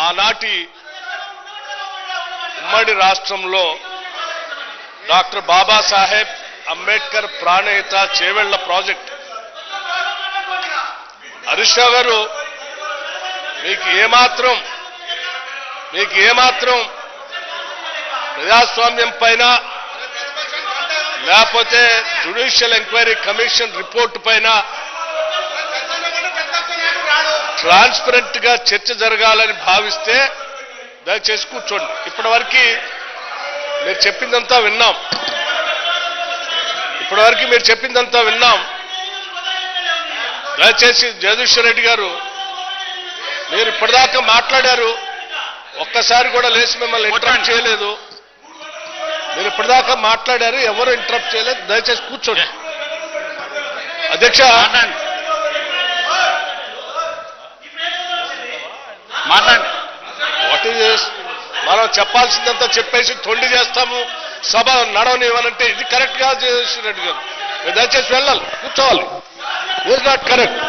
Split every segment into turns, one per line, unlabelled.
ఆనాటి ఉమ్మడి రాష్ట్రంలో డాక్టర్ బాబాసాహెబ్ అంబేద్కర్ ప్రాణహిత చేవెళ్ల ప్రాజెక్ట్ హరీష్ రావు గారు మీకు ఏమాత్రం ప్రజాస్వామ్యం పైన లేకపోతే జ్యుడిషియల్ ఎంక్వైరీ కమిషన్ రిపోర్టు పైన ట్రాన్స్పరెంట్ గా చర్చ జరగాలని భావిస్తే దయచేసి కూర్చోండి. ఇప్పటివరకు మీరు చెప్పిందంతా విన్నాం. దయచేసి జగదీశ్వర్ రెడ్డి గారు మీరు ఇప్పటిదాకా మాట్లాడారు, ఒక్కసారి కూడా లేచి మిమ్మల్ని ఇంటరప్ట్ చేయలేదు. మీరు ఇప్పటిదాకా మాట్లాడారు, ఎవరు ఇంటరప్ట్ చేయలేదు. దయచేసి కూర్చోండి. అధ్యక్ష, మనం చెప్పాల్సిందంతా చెప్పేసి తొండి చేస్తాము, సభ నడవనివ్వనంటే ఇది కరెక్ట్ కాదు. జగదీశ్వర్ రెడ్డి గారు దయచేసి వెళ్ళాలి, కూర్చోవాలి. It not correct.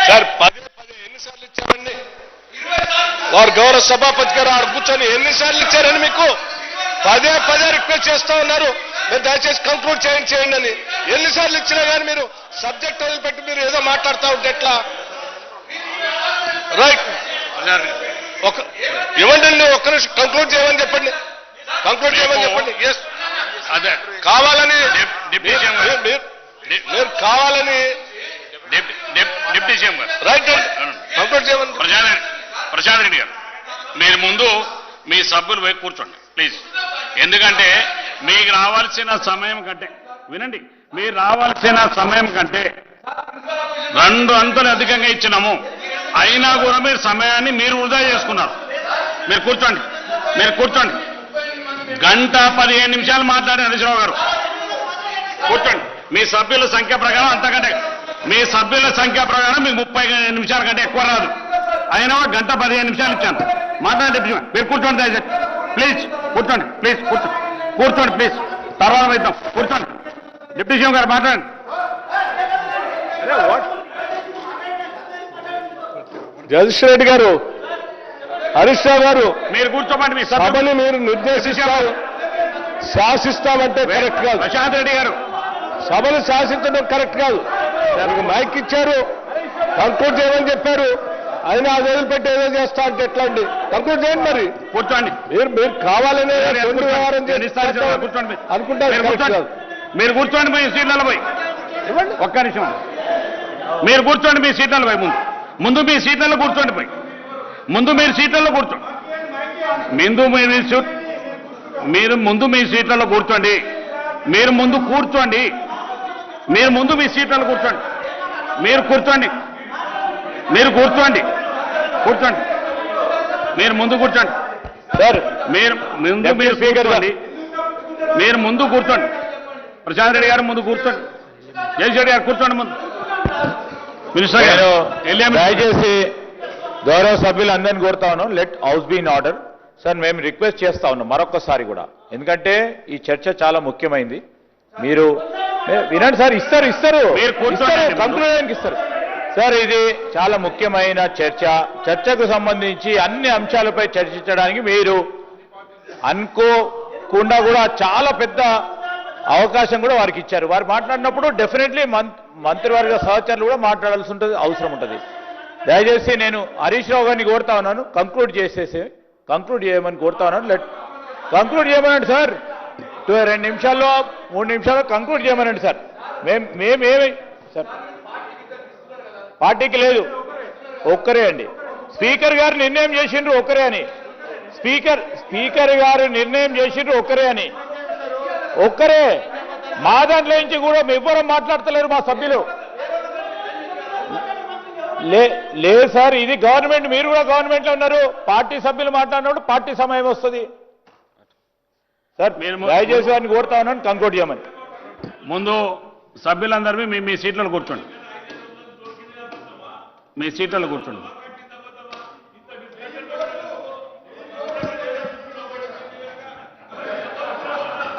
సార్ పదే ఎన్నిసార్లు ఇచ్చారండి? వారు గౌరవ సభాపతి గారు ఆడ కూర్చొని ఎన్నిసార్లు ఇచ్చారని మీకు పదే రిక్వెస్ట్ చేస్తా ఉన్నారు, మీరు దయచేసి కంక్లూడ్ చేయండి అని. ఎన్నిసార్లు ఇచ్చినా కానీ మీరు సబ్జెక్ట్ వదిలిపెట్టి మీరు ఏదో మాట్లాడుతూ ఉంటే ఎట్లా? రైట్, ఇవ్వండి, ఒక్క నిమిషం కంక్లూడ్ చేయమని చెప్పండి. ఎస్, అదే కావాలని మీరు కావాలని
డిప్యూటీ సీఎం గారు
రైట్ కంక్లూడ్ చేయమని.
ప్రశాంత్ రెడ్డి గారు, మీరు ముందు మీ సభ్యులు పోయి కూర్చోండి ప్లీజ్. ఎందుకంటే మీకు రావాల్సిన సమయం కంటే, వినండి, మీరు రావాల్సిన సమయం కంటే 2 అంతలు అధికంగా ఇచ్చినాము. అయినా కూడా మీరు సమయాన్ని మీరు వృధా చేసుకున్నారు. మీరు కూర్చోండి. 1:15 మాట్లాడారు హరీశ్రావు గారు. కూర్చోండి. మీ సభ్యుల సంఖ్య ప్రకారం అంతకంటే మీకు 30 నిమిషాల కంటే ఎక్కువ రాదు. అయినా 1:15 ఇచ్చాను. మాట్లాడండి. మీరు కూర్చోండి దయచేసి ప్లీజ్. కూర్చోండి ప్లీజ్. తర్వాత వెళ్తాం. కూర్చోండి. డిప్యూటీ సీఎం గారు మాట్లాడండి.
జగదీశ్వర్ రెడ్డి గారు, హరీష్ రావు గారు,
మీరు కూర్చోమండి. మీ
సభని మీరు శాసిస్తామంటే కరెక్ట్ కాదు.
ప్రశాంత్ రెడ్డి గారు,
సభను శాసించడం కరెక్ట్ కాదు. దానికి మైక్ ఇచ్చారు, కంక్లూడ్ చేయమని చెప్పారు, అయినా అది వదిలిపెట్టి ఏదో చేస్తా అంటే ఎట్లా అండి? కంక్లూడ్ చేయండి. మరి
కూర్చోండి.
మీరు కావాలనే వ్యవహారం
కూర్చోండి.
అనుకుంటారు.
మీరు కూర్చోండి. మీ సీట్లలో పోయి ఒక్క నిమిషం. మీరు కూర్చోండి మీ సీట్లలో పోయి. ముందు మీ సీట్లలో కూర్చోండి. పోయి మీరు సీట్లలో కూర్చోండి. మీరు ముందు మీ సీట్లలో కూర్చోండి. మీరు ముందు మీ సీట్లలో కూర్చోండి. మీరు కూర్చోండి. మీరు ముందు కూర్చోండి
సార్.
మీరు ముందు కూర్చోండి. ప్రశాంత్ రెడ్డి గారు ముందు కూర్చోండి. జగదీష్ రెడ్డి గారు కూర్చోండి ముందు. మినిస్టర్ గారు
దయచేసి గౌరవ సభ్యులందరినీ కోరుతా ఉన్నాం, let house be in order. Sir, మేము రిక్వెస్ట్ చేస్తా ఉన్నాం మరొక్కసారి కూడా, ఎందుకంటే ఈ చర్చ చాలా ముఖ్యమైంది. మీరు వినండి సార్. ఇస్తారు కంక్లూజన్కి ఇస్తారు సార్. ఇది చాలా ముఖ్యమైన చర్చకు సంబంధించి అన్ని అంశాలపై చర్చించడానికి మీరు అనుకోకుండా కూడా చాలా పెద్ద అవకాశం కూడా వారికి ఇచ్చారు. వారు మాట్లాడినప్పుడు డెఫినెట్లీ మంత్రివర్గ సహచరులు కూడా మాట్లాడాల్సి అవసరం ఉంటుంది. దయచేసి నేను హరీష్ రావు గారిని కోరుతా ఉన్నాను, కంక్లూడ్ చేయమని కోరుతా ఉన్నాను. కంక్లూడ్ చేయమనండి సార్. 2 నిమిషాల్లో 3 నిమిషాల్లో కంక్లూడ్ చేయమనండి సార్. మేమేమి సార్, పార్టీకి లేదు, ఒక్కరే అండి. స్పీకర్ గారు నిర్ణయం చేసిండ్రు ఒక్కరే అని. స్పీకర్ గారు నిర్ణయం చేసిండ్రు ఒక్కరే. మా దాంట్లో నుంచి కూడా ఎవ్వరూ మాట్లాడతలేరు మా సభ్యులు. లేదు సార్, ఇది గవర్నమెంట్. మీరు కూడా గవర్నమెంట్లో ఉన్నారు. పార్టీ సభ్యులు మాట్లాడినప్పుడు పార్టీ సమయం వస్తుంది సార్. దయచేసి వారిని కోరుతా ఉన్నాను, కంక్లూడ్ చేయమని.
ముందు సభ్యులందరూ మీ సీట్లలో కూర్చోండి.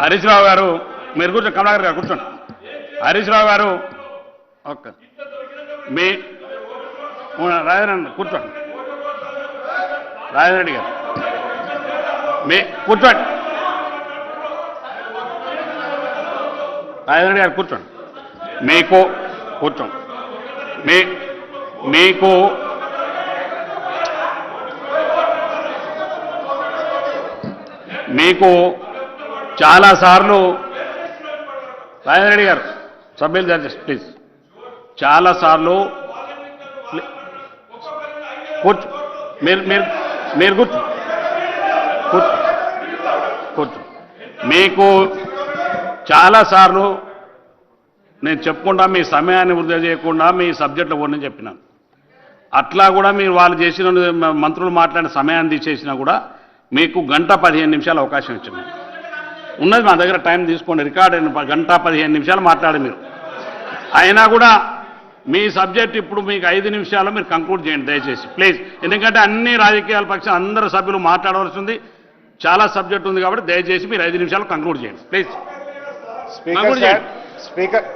హరీష్ రావు గారు మీరు కూర్చోండి, కమలాకర్ గారు కూర్చోండి. హరీష్ రావు గారు ఓకే మీ రాజేంద్ర కూర్చోండి. రాజేంద్ర రెడ్డి గారు మీ కూర్చోండి. రాజేంద్ర రెడ్డి గారు కూర్చోండి. మీకు కూర్చోండి. మీకు మీకు చాలాసార్లు రాజేంద్ర రెడ్డి గారు సభ్యులు జడ్జెస్ ప్లీజ్ చాలాసార్లు కూర్చో మీరు కూర్చో కూర్చో మీకు చాలాసార్లు నేను చెప్పుకుంటా మీ సమయాన్ని వృధా చేయకుండా మీ సబ్జెక్టులో పోని చెప్పినాను. అట్లా కూడా మీరు వాళ్ళు చేసిన మంత్రులు మాట్లాడిన సమయాన్ని తీసేసినా కూడా మీకు 1:15 అవకాశం ఇచ్చింది. ఉన్నది మా దగ్గర టైం తీసుకోండి, రికార్డ్ అయిన 1:15 మాట్లాడి మీరు. అయినా కూడా మీ సబ్జెక్ట్ ఇప్పుడు మీకు 5 నిమిషాలు మీరు కంక్లూడ్ చేయండి దయచేసి ప్లీజ్. ఎందుకంటే అన్ని రాజకీయాల పక్షం అందరు సభ్యులు మాట్లాడవలసి ఉంది, చాలా సబ్జెక్ట్ ఉంది కాబట్టి దయచేసి మీరు 5 నిమిషాలు కంక్లూడ్ చేయండి ప్లీజ్.
స్పీకర్